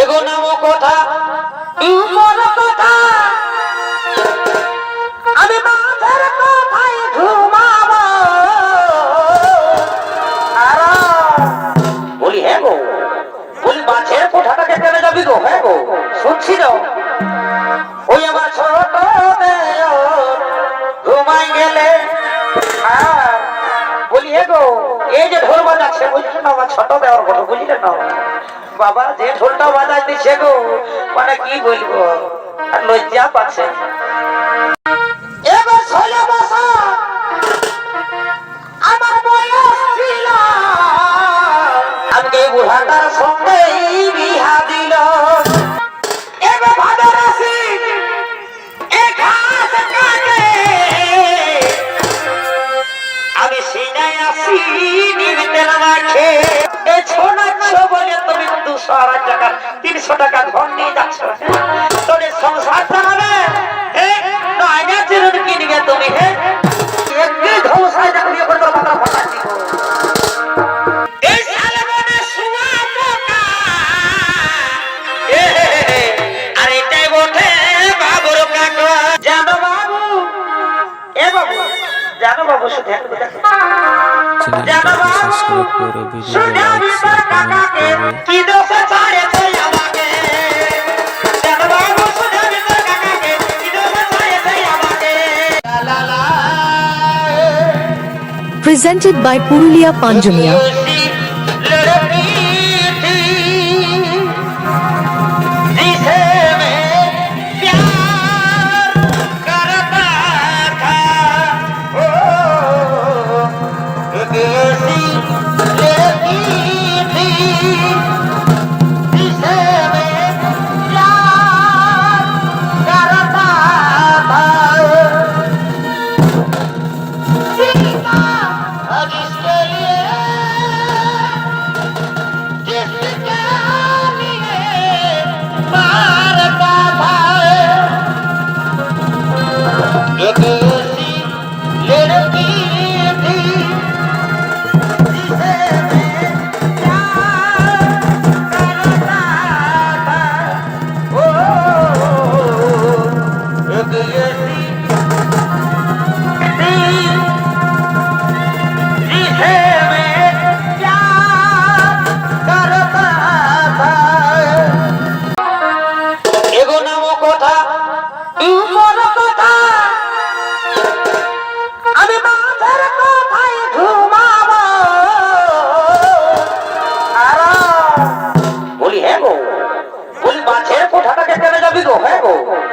এগো নামো কথা মন কথা আমি মাথার কথায় ঘুমাবো আর বলি হ্যাঁ গো বলি মাছের কোঠাটাকে কেনে যাবি গো হ্যাঁ গো শুনছি না ওই আমার ছোট ঘুমাই গেলে বলি হে গো এই যে ঢোল বাজাচ্ছে বুঝলে না আমার ছোট দেওয়ার কথা বুঝলে না বাবা যে ঢোলটা বাজাই দিচ্ছে গো মানে কি বলবো আর লজ্জা পাচ্ছে এবার 16 বছর আমার বয়স ছিল আমাকে বুড়াটার সঙ্গে বিহা দিল এবার ভাদর আসি আমি সিনাই আসি নিবিতে লাগাচ্ছে এই ছোনাচ্ছ বলে তুমি 200 টাকা 300 টাকা ঘর নিয়ে যাচ্ছ তোর সংসার চালাবে নয়না চিরুন কিনবে তুমি একটি ধৌসায় চাকরি করে তোর মাথা ফাটা দিব এই সালে মনে শুয়া পোকা আর এটাই বটে বাবুর কাকা জানো বাবু এ বাবু জানো বাবু শুধু জানো বাবু শুধু কাকাকে কি দোষ ছাড়েছে আমাকে জানো বাবু শুধু কাকাকে কি দোষ ছাড়েছে আমাকে লা লা Presented by Purulia Panjumia.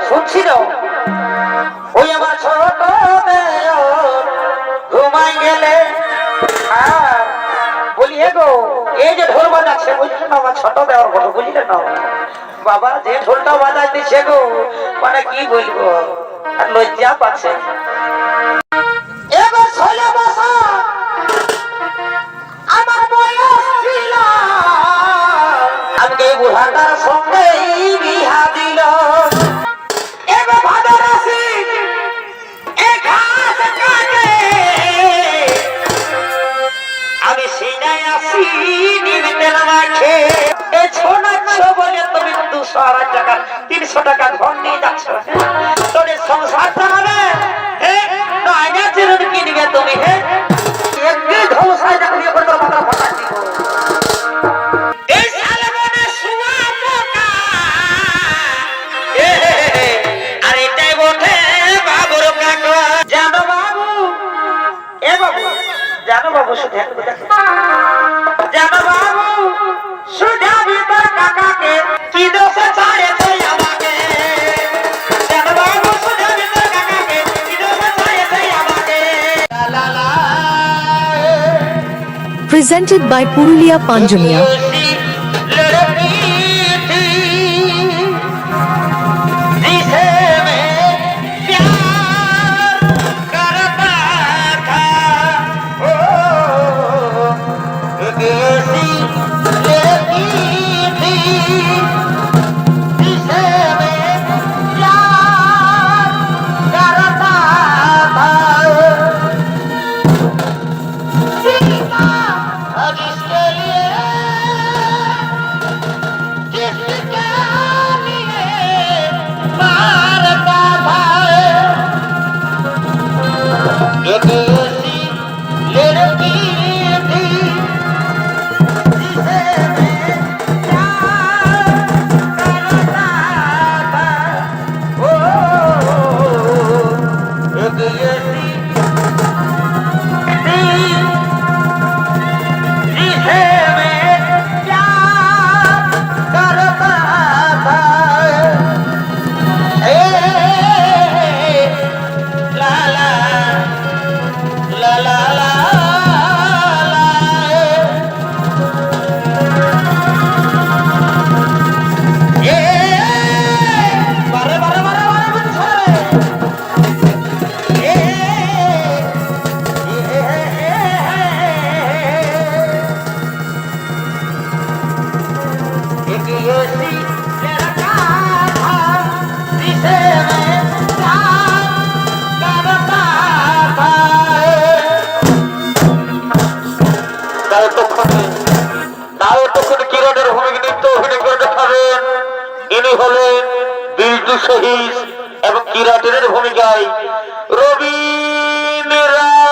শুনছি না ওই আমার ছোট ঘুমাই গেলে বলি হে গো এই যে ঢোল বাজাচ্ছে বুঝলে না আমার ছোট দেওয়ার কথা বুঝলে না বাবা যে ঢোলটা বাজাই দিচ্ছে গো মানে কি বলবো আর লজ্জা পাচ্ছে এবার 16 বছর আমার বয়স ছিল আমাকে বুড়াটার সঙ্গে বিহা দিল এবার ভাদর আসি ঘাস কাটে আমি সিনাই আসি নিবিতে লাগাচ্ছে এই ছোনাচ্ছ বলে তুমি 200 টাকা 300 টাকা ঘর নিয়ে যাচ্ছ তোর সংসার চালাবে নয়না চিরুন কিনবে তুমি একটি ধৌসায় চাকরি করে তোর মাথা ফাটা দিব এই সালে মনে শুয়া পোকা আর এটাই বটে বাবুর কাকা জানো বাবু এ বাবু জানো বাবু শুধু জানো বাবু শুধু কাকাকে কি দোষ ছাড়েছে আমাকে জানো বাবু শুধু কাকাকে কি দোষ ছাড়েছে আমাকে লা লা Presented by Purulia Panjumia. जिसे मैं प्यार करता था ला ला ला ला ला बारे बारे बारे बारे बुझे एक ऐसी लड़का था जिसे मैं प्यार करता था তাও তখন কিরণের ভূমিকা নৃত্য অভিনয় করে দেখাবেন। ইনি হলেন বিজু শহীদ এবং কিরাটের ভূমিকায় রবীন্দ্র রায়।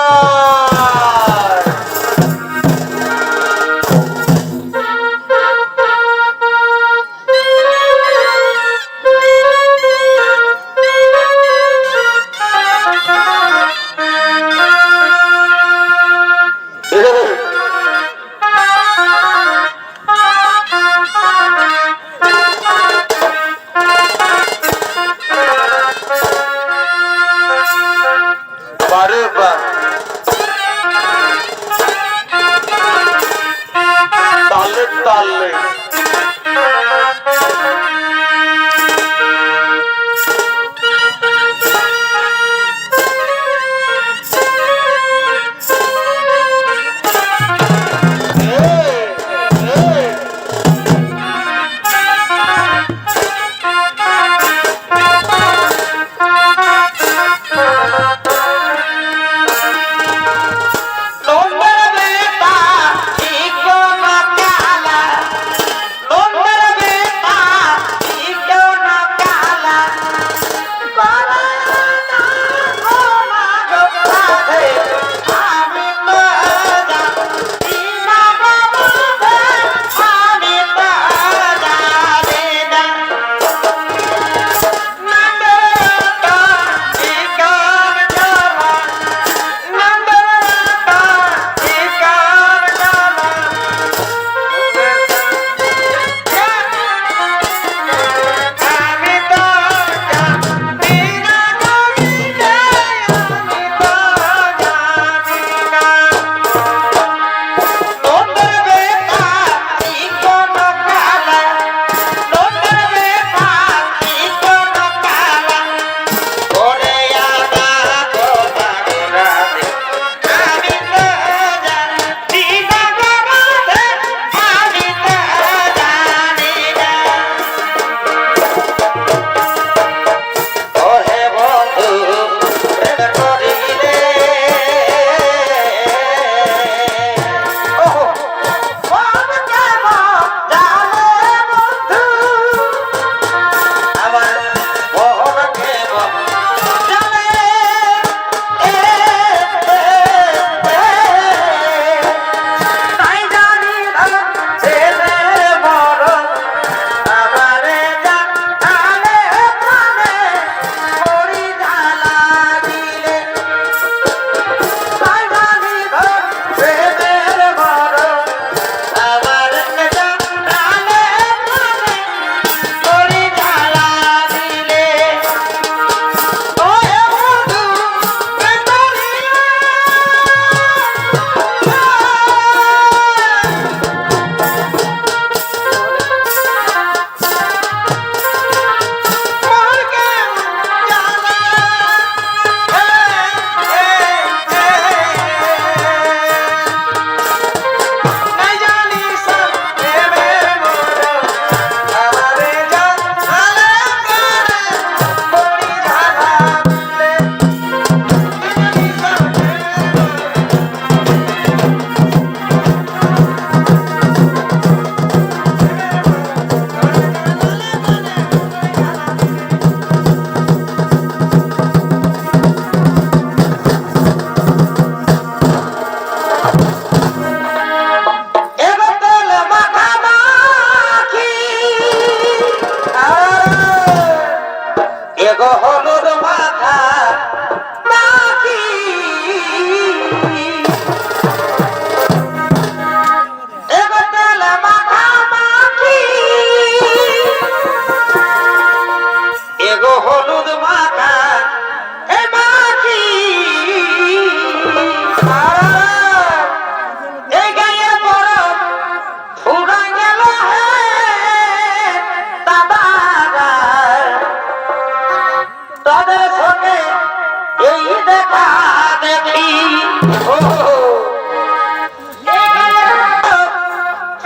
ও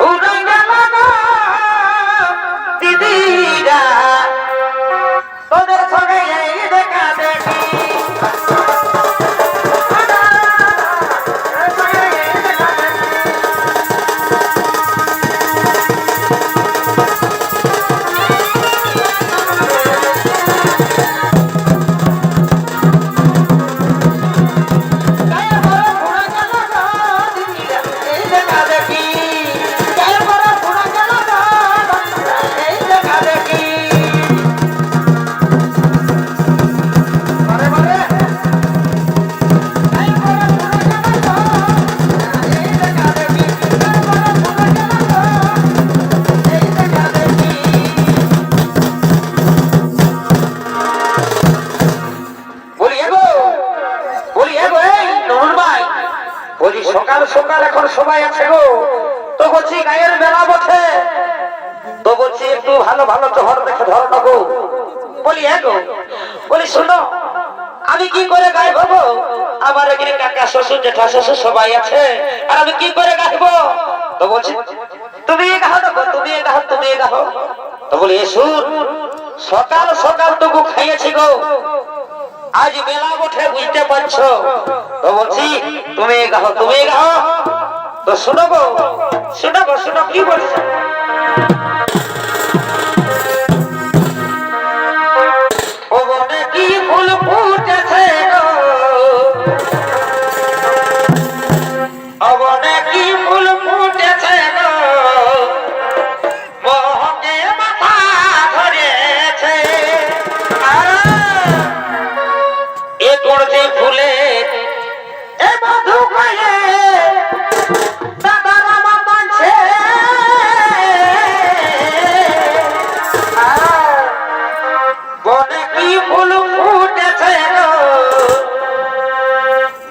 উড়ে গেল গো দিদিরা তোদের সঙ্গে এই দেখা দেখি সকাল সকাল এখন সবাই আছে গো তো বলছি গায়ের মেলা বসে তো বলছি একটু ভালো ভালো জহর দেখে ধরো না গো বলি হ্যাঁ গো বলি শোনো আমি কি করে গাইব গো আমার এখানে কাকা শ্বশুর জেঠা শ্বশুর সবাই আছে আর আমি কি করে গাইব তো বলছি তুমি গাও না গো তুমি গাও তুমি গাও তো বলি শুন সকাল সকাল টুকু খাইয়েছি গো আজ মেলা বটে বুঝতে পারছো তো বলছি তুমি গাও তো শুনো গো শুনো কি বলছো ও বনে কি ফুল ফুটেছে গো ও বনে কি ফুল ফুটেছে গো মোহকে মাথা ধরেছে আর এ করছে ফুলে এ মধু খায়ে দাদার আমার মানছে বনে কি ফুল ফুটেছে গো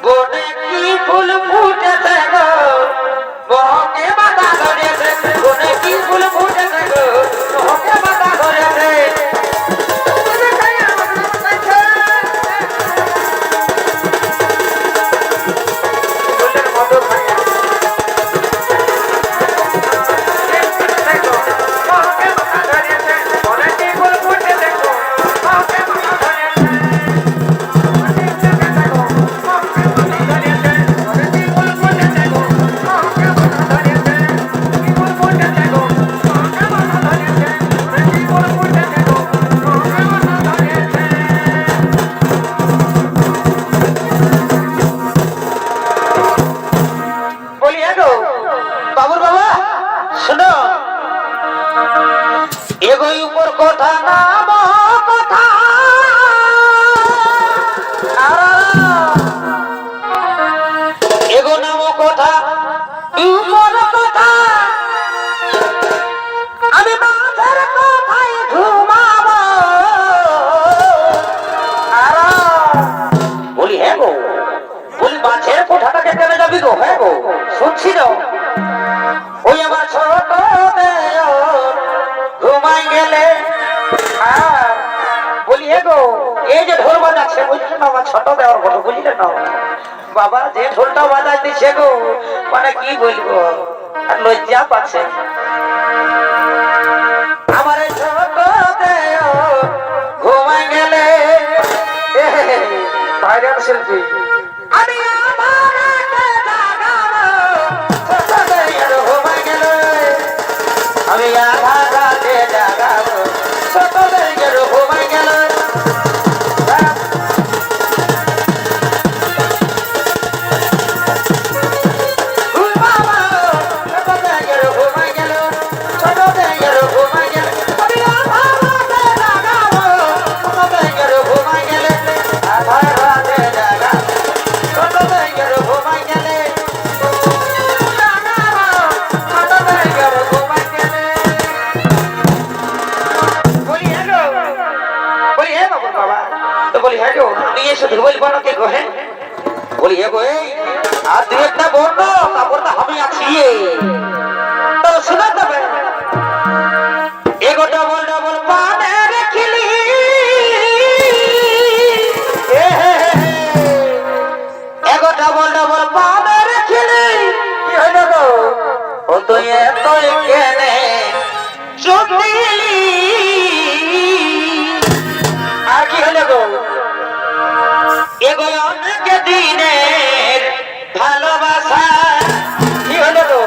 বনে কি ফুল ফুটেছে গো মোহকে মাথা ধরেছে বনে কি ফুল ফুটেছে গো মোহকে মাথা ধরেছে বাবুর বাবা শোনো এগোই উপর কথা নাম কথা এগো নাম কথা উপর কথা আমি মাঝের কথায় ঘুমাবো বলি হ্যাঁ গো বলি মাছের কোঠাটাকে কেন যাবি গো হ্যাঁ গো শুনছি না ওই আমার ছোট ঘুমাই গেলে বলি হে গো এই যে ঢোল বাজাচ্ছে বুঝলেন আমার ছোট দেওয়ার কথা বুঝলেন না বাবা যে ঢোলটা বাজাই দিচ্ছে গো মানে কি বলবো আর লজ্জা পাচ্ছে আমার ছোট ঘুমাই গেলে বাইরের শিল্পী আমি আমি আধা রাতে জাগাবো ছোটদের গেরো ঘুমাই গেল বলি হ্যাঁ গো নিয়ে শুধু বলবো না কে গো হ্যাঁ বলি হ্যাঁ গো আর দু একটা বলবো তারপর তো আমি আছি তো শোনা যাবে এগো ডবল ডবল পানের খিলি এগো ডবল ডবল পানের খিলি কি হইল গো ও তুই এতই কেনে চোখ দিলি আর কি হইল গো এগো অনেক দিনের ভালোবাসা কি হইল গো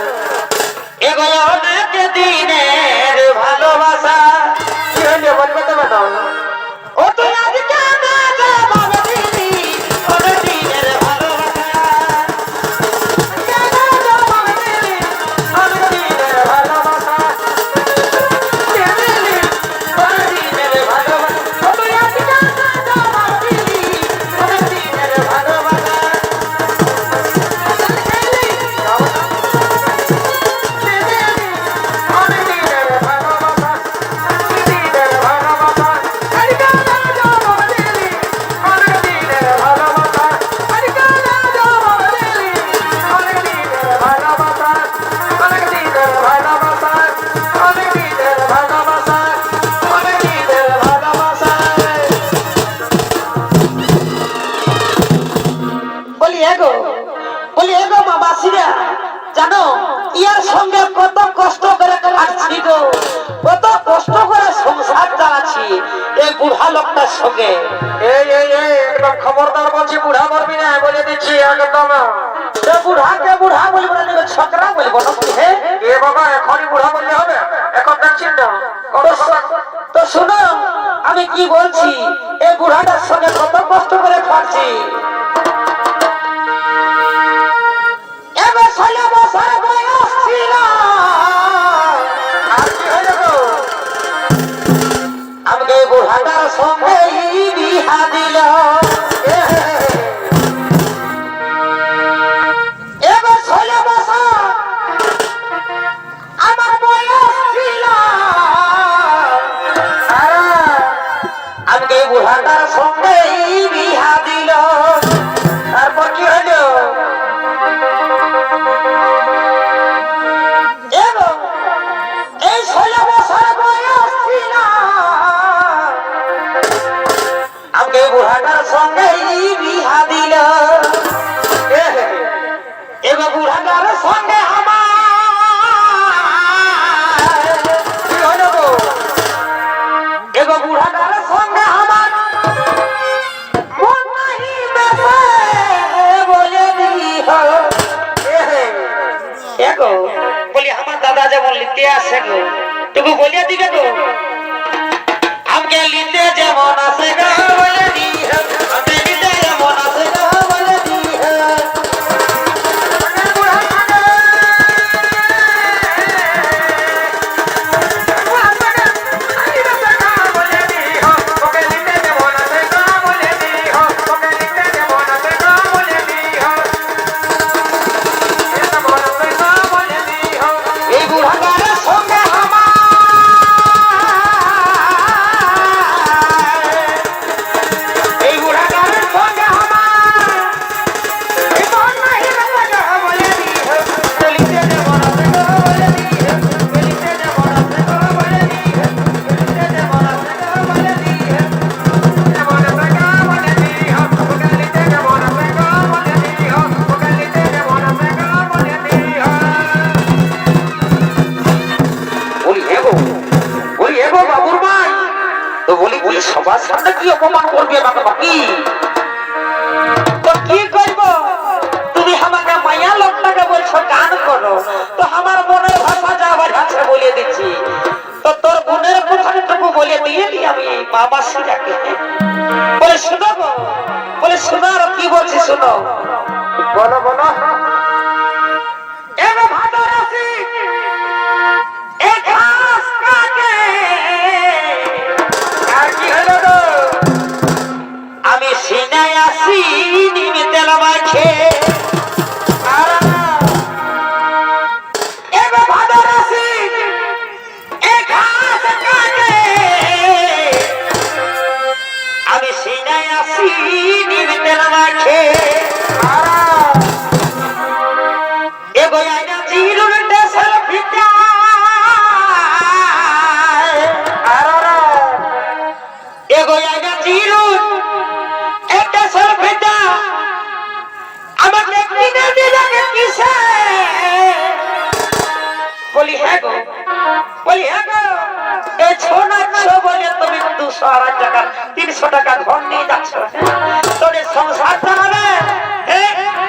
এগো অনেক দিনের ভালোবাসা কি হইল বলবে তো ম্যাডাম ও তুই আজ কেন জবাব দিলি অনেক দিনের ভালোবাসা কেন জবাব দিলি অনেক দিনের ভালোবাসা দিলি অনেক দিনের ভালোবাসা ও তুই আজ কেন জবাব দিলি অনেক দিনের ভালোবাসা জানো ইয়ার সঙ্গে কত কষ্ট করে কাটছি গো কত কষ্ট করে সংসার চালাচ্ছি এই বুড়া লোকটার সঙ্গে এই একদম খবরদার বলছি বুড়া বলবি না বলে দিচ্ছি একদম বুড়াকে বুড়া বলবো না ছকরা বলবো না এ বাবা এখনই বুড়া বললে হবে এখন দেখছেন না তো শোনো আমি কি বলছি এই বুড়াটার সঙ্গে কত কষ্ট করে খাচ্ছি আমাকে বুড়াটার সঙ্গে বিহা দিল এবার 16 বছর আমার বয়স ছিল আমাকে বুড়াটার সঙ্গে বিহা দিল তারপর কি হলো এই 16 বছর বয়স ছিল আমাকে বুড়াটার সঙ্গে বিহা দিল এবার বুড়াটার সঙ্গে আমার কি হলো গো এবার বুড়াটার সঙ্গে আমার মন নাহি বেশে বলে দিহ গো বলি আমার দাদা যেমন লিখতে আসে গো তবু বলিয়া দিবে গো আমাকে লিখতে যেমন আসে গো বলে দিহ আমাকে লিখতে যেমন আসে গো বলে দিহ এই বুড়াটার সঙ্গে সবার সামনে কি অপমান করবে আমাকে বাকি তো কি করব তুমি আমাকে মায়া লোকটাকে বলছো গান করো তো আমার মনের ভাষা যা বাজাচ্ছে বলে দিচ্ছি তো তোর বোনের কথাটুকু বলে দিয়ে দি আমি বাবা সিরাকে বলে শুনো বলে শোনো আর কি বলছি শোনো বলো বলো এবার ভাদর আসি আমি সিনায় আসি নিমে তেল মাখে এবার ভাদর আসি আমি সিনায় আসি নিমে তেল মাখে এগো আইনা জিরুর দেশের ভিটা এগো আইনা জিরুর কিসে বলি হ্যাঁ গো বলি হ্যাঁ গো এই ছোনাচ্ছ বলে তুমি 200 টাকা 300 টাকা ঘর নিয়ে যাচ্ছ তোর সংসার চালাবে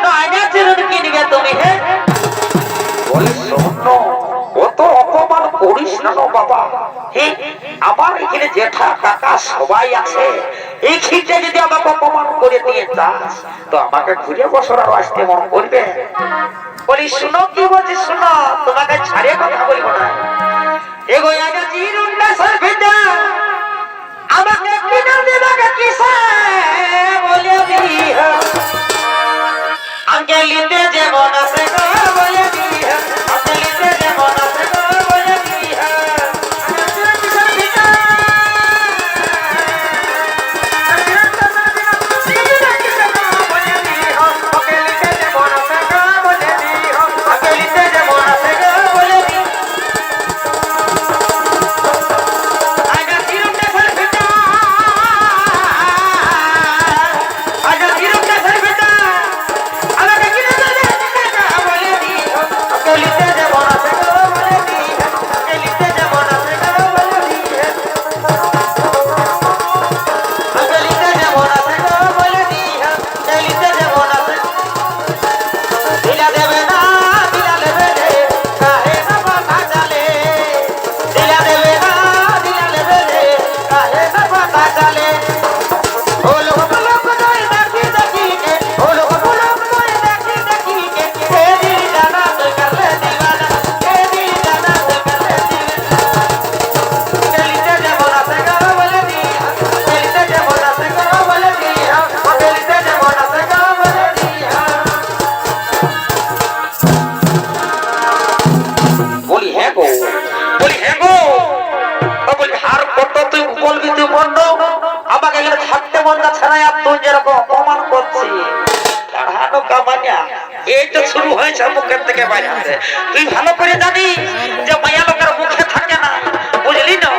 না চিরুন কিনবে তুমি বলি শোনো কত অপমান করিস না বাবা আমার এখানে জেঠা কাকা সবাই আছে এই ক্ষেত্রে যদি আমাকে অপমান করে দিয়ে যাস তো আমাকে ঘুরে বছর আর আসতে মন করবে বলি শুনো কি বলছি শুনো তোমাকে ছাড়িয়ে কথা বলবো না এগো আগে চিরুনটা সরফিটা আমাকে কিনে দেবে কিসে বলে দিহ আঙ্কেলিতে যেমন আছে গো বলে দিহ আঙ্কেলিতে যেমন আছে গো বলে দিহ তুই ভালো করে জানিস যে মায়া লোকের মুখে থাকে না বুঝলি না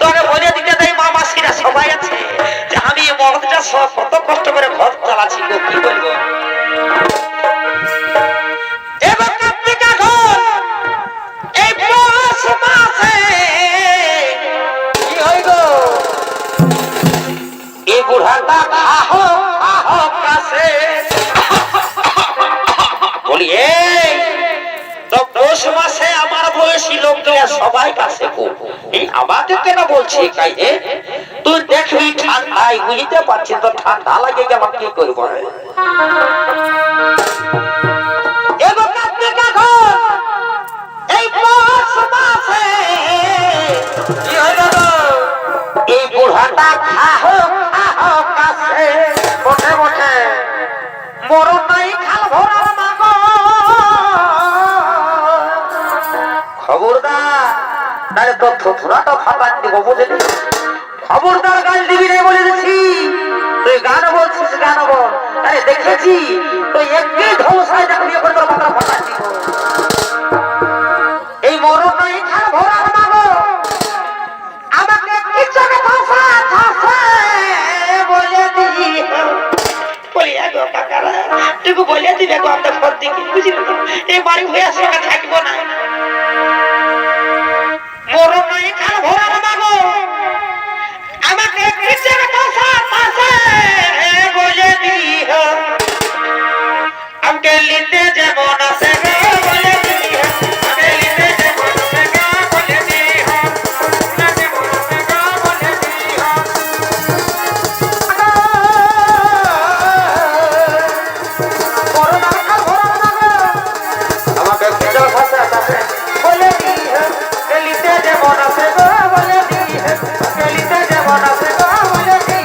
তোকে বলে দিতে দেয় মা মাসিরা সবাই আছে যে আমি এই মরদটা কত কষ্ট করে ঘর চালাচ্ছি গো কি বলবো এবার কার্তিকা ঘর এই পৌষ মাসে কি হই গো এই বুড়াটা খাহো খাহো কাছে বলি এই তো পৌষ মাসে আমার বয়সী লোকরা সবাই কাছে আমাকে কেন বলছি কাই তুই দেখবি ঠান্ডায় বুঝতে পারছি তো ঠান্ডা লাগে আমার কি করবো এই পৌষ মাসে কি হলো এই বুড়াটা খাহো খাহো কাছে বসে বসে মরণ নাই খাল ভরা মাগো খবরদার নারে তো থুথুরাটা ফাটান দিব বুঝলি খবরদার গাল দিবি রে বলে দিচ্ছি তুই গান বলছিস গান বল আরে দেখেছি তুই একই ধ্বংসায় দেখবি এখন তোর মাথা ফাটান দিব এই মরণ নাই খাল ভরা মাগো আমাকে কিছু ভাষা ভাষা বলে দিই বলি গো কাকারা তুই বলে দিবে গো আমরা ঘর থেকে বুঝলি এই বাড়ি হয়ে সঙ্গে থাকবো না মরণ নাই খাল ভরা মাগো আমাকে কিছু ভাষা ভাষা বলে দিই আমাকে লিতে যেমন আছে গো বলে দিই আমাকে লিতে যেমন আছে গো বলে দিই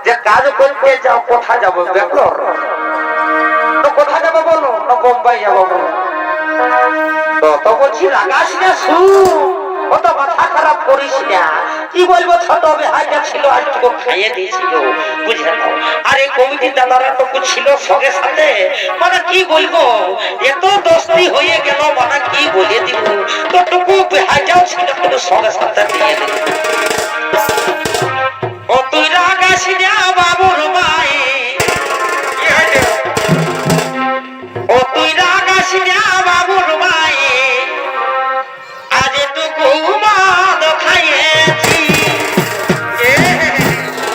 যে কাজ করতে যাও কোথায় যাবো বেঙ্গলোর তো কোথায় যাবো বলো না বোম্বাই যাবো বলো তো বলছি রাগাস না শু কত মাথা খারাপ করিস না কি বলবো ছোট বেহাইটা ছিল আজটুকু খাইয়ে দিয়েছিল বুঝে নাও আর এই কমিটির দাদারা তো ছিল সঙ্গে সাথে মানে কি বলবো এত দোস্তি হয়ে গেল মানে কি বলে দিব তো টুকু বেহাইটাও ছিল কিন্তু সঙ্গে সাথে দিয়ে দিল ও তুই রাগাস না বাবুর মায়ে ও তুই রাগাস না বাবুর মায়ে আজ টুকু মদ খাইয়েছি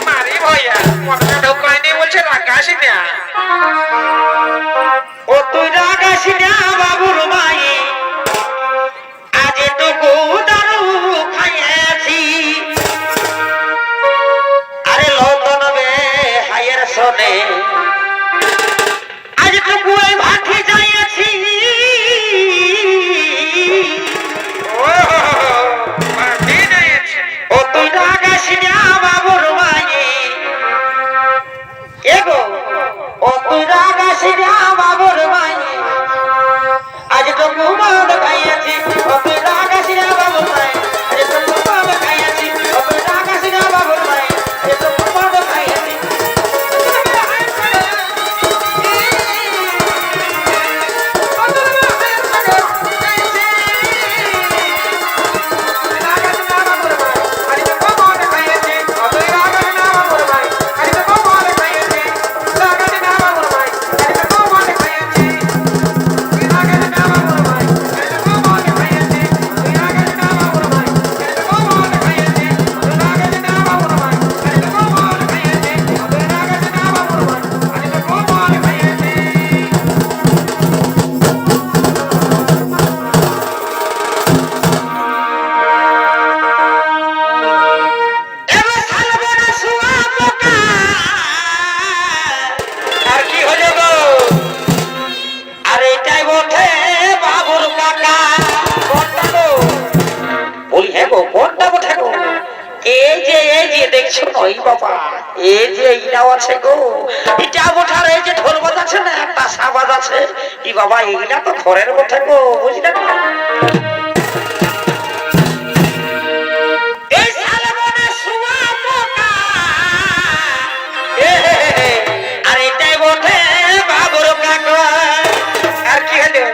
মারি ভাইয়া মনটা ঢোকায়নি বলছে রাগাসি না ও তুই রাগাস না বাবুর মায়ে আজ টুকু দারু খাইয়েছি আরে লন্দন বে হায়ের শোনে আজ টুকু এই ভাটি যাইয়াছি ও মাটি নিয়েছে ও তুই রাগাস না বাবুর মায়ে এগো ও তুই রাগাস না বাবুর মায়ে আজ টুকু মদ খাইয়াছি ও তুই রাগাস না বাবুর মায়ে আজ টুকু মদ খাইয়াছি ও তুই রাগাস না বাবুর মায়ে আজ টুকু মদ খাইয়াছি এবার ছাড়বো না শুয়া পোকা। আর কি হলো গো? আর এটাই বটে বাবুর কাকা। কোনটা গো? বলি হ্যাঁ গো, কোনটা বটে গো? এই যে দেখছো নই বাবা, এই যে এইটাও আছে গো, এটা বটার এই যে ঢোল বাজাচ্ছে না, একটা সাবাজ আছে, ই বাবা এইটা তো ঘরের বটে গো, বুঝলে না? এই শালবনে শুয়া পোকা। আর এটাই বটে বাবুর কাকা। আর কি হলো?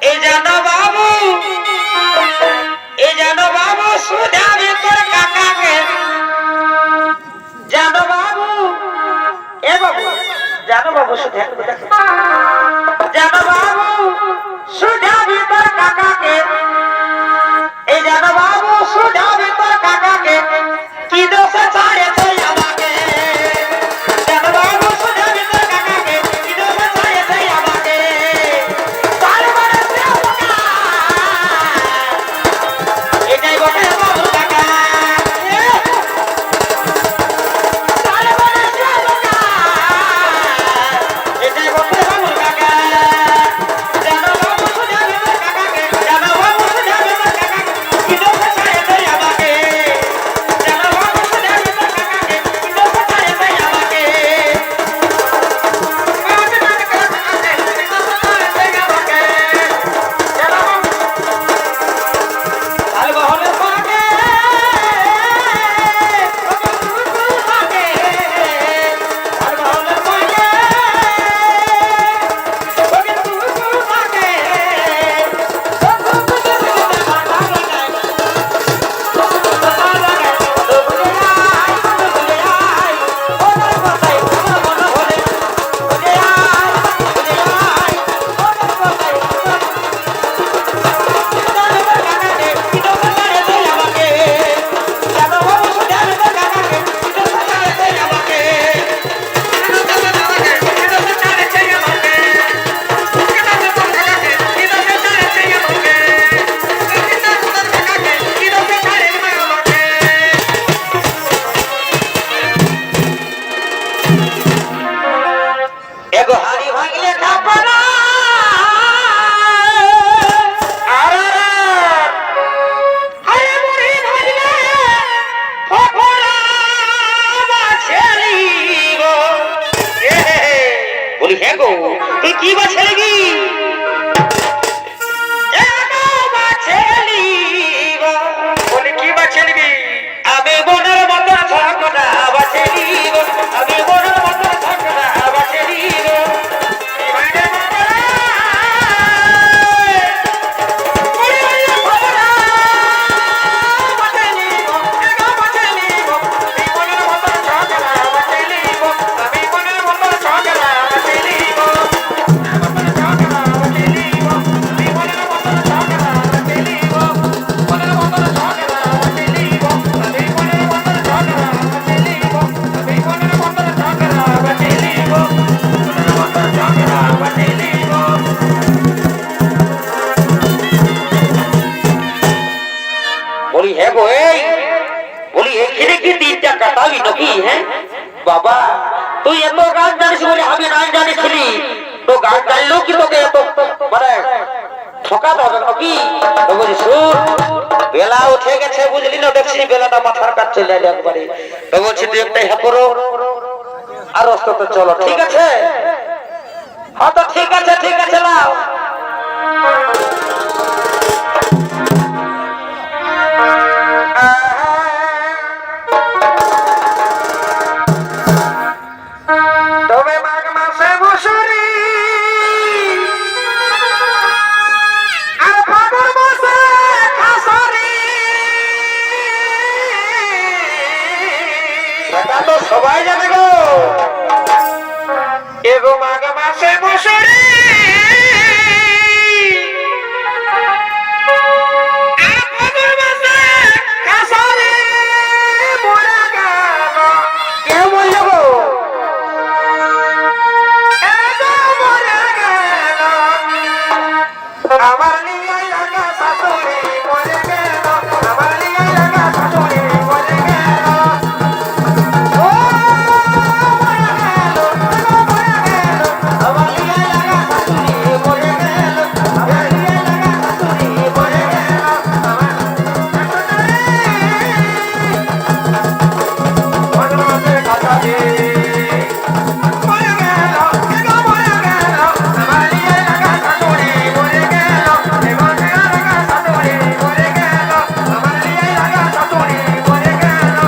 এই জানো বাবু, এই জানো বাবু সুধাবে তোর কাকাকে। জানো বাবু, এ বাবু, জানো বাবু সুধাবে, জানো বাবু সুধাবে তোর কাকাকে। এই জানো বাবু সুধাবে তোর কাকাকে, কি দোষে ছাড়েছে আমাকে। জানো বাবু সুধাবে তোর কাকাকে, কি দোষে ছাড়েছে আমাকে। তারপরে শ্যামকা, এটাই বটে বাবুর কাকা। তারপরে শ্যামকা, এটাই বটে বাবুর কাকা। জানো বাবু সুধাবে তোর কাকাকে, জানো বাবু হ্যাঁ গো এই বলি এখানে কি দিনটা কাটাবি নাকি? হ্যাঁ বাবা তুই এত গান জানিস বলে আমি গান জানিছিলি, তো গান জানলেও কি তোকে এত মানে ঠকাতে হবে নাকি? তো বলছি শুন বেলা উঠে গেছে বুঝলি না, দেখছি বেলাটা মাথার কাছে চলে এলো একবারে। তো বলছি তুই একটা হ্যাঁ করো আর তো চলো, ঠিক আছে? হ্যাঁ তো ঠিক আছে, ঠিক আছে লাও। তবে মাঘ মাসে বসরি আর ফাগুন মাসে খাসরি, সেটা তো সবাই জানে গো। এগো মাঘ মাসে বসরি আর ফাগুন মাসে খাসরি, মরে গেল কে বললো গো? এগো মরে গেল আমার লিয়ে লাগা শাশুড়ি, মরে গেল আমার লিয়ে লাগা শাশুড়ি, মরে গেল। ও মরে গেল, ও মরে গেল আমার লিয়ে লাগা শাশুড়ি, মরে গেল আমার লিয়ে লাগা শাশুড়ি, মরে গেল আমার শাশুড়ি খাসাজি মরে গেল, এগো মরে গেল আমার লিয়ে লাগা শাশুড়ি, মরে গেল এগো লিয়ে লাগা শাশুড়ি, মরে গেল আমার লিয়ে লাগা শাশুড়ি, মরে গেল।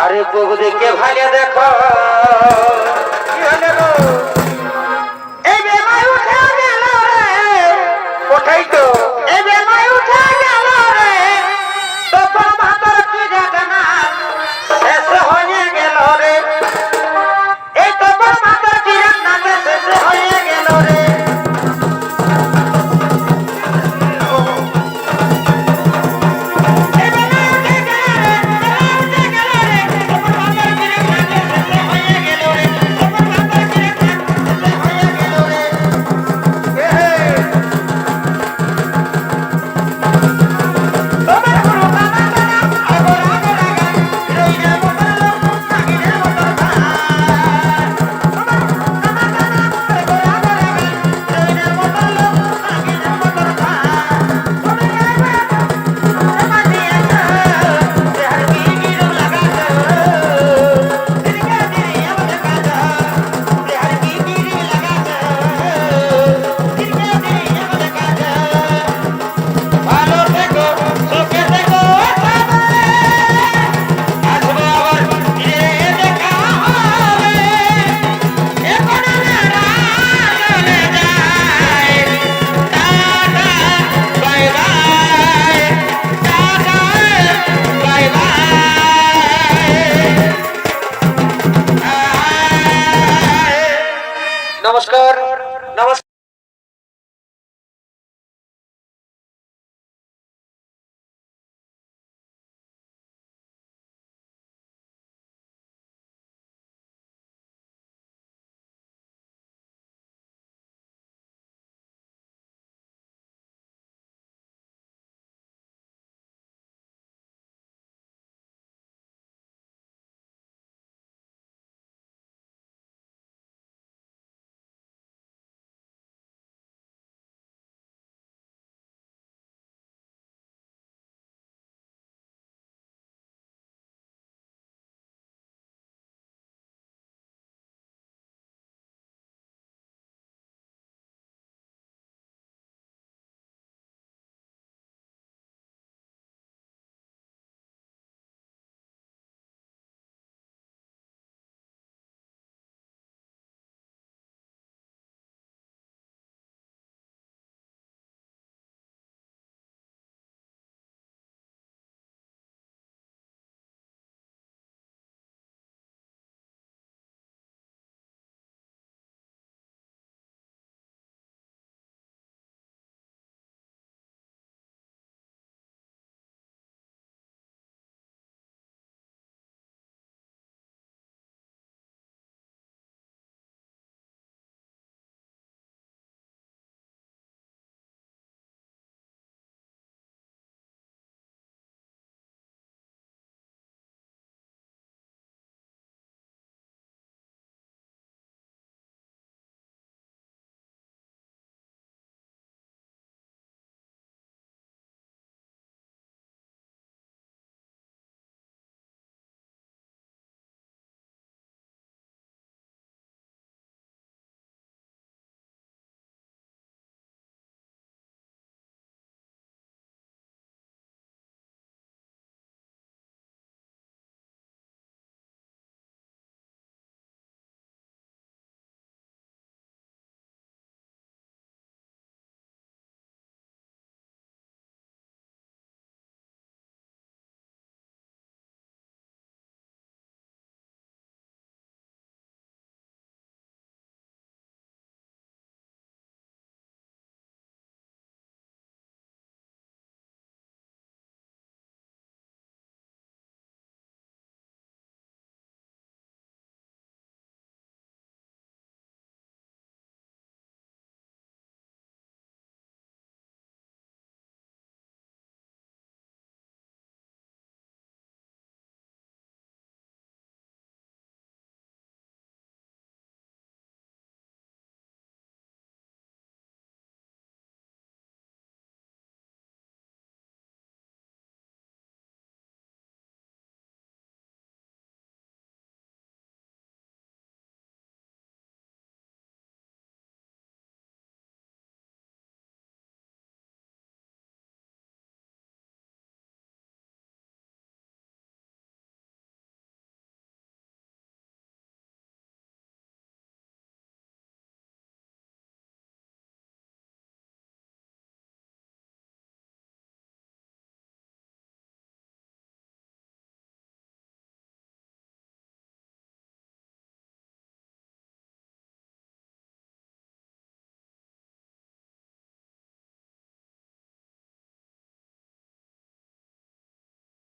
আরে বউ দেখে ভাগে দেখো কি হলো গো? এই বেলায় উঠে গেল রে, কোথায় তো এই বেলায় উঠে গেল রে, তখন ভাতর কি ঘটনা শেষ হয়ে গেল রে, এই তখন ভাতর কি রান্না শেষ হয়ে গেল রে। এই বেলায় উঠে গেল রে, বেলায় উঠে গেল রে, তখন ভাতর কি রান্না শেষ হয়ে গেল রে, তখন ভাতর কি রান্না শেষ হয়ে গেল রে। তোমার গুরু বাবা বাবা আগর আগর আগর রইয়া বদল নাগিরে বদল তোমার বাবা বাবা আগর আগর আগর রইয়া বদল নাগিরে বদল তুমি আইবা তোমাদিয়া দেহর কি গিরু লাগা দিরিকা দিরি আমদ কাজা দেহর কি গিরি লাগা দিরিকা দিরি আমদ কাজা ভালো থেকো সুখে থেকো আসবো আবার ফিরে দেখা হবে। এখন আমরা চলে যাই, tata bye bye, tata bye bye. নমস্কার নমস্কার।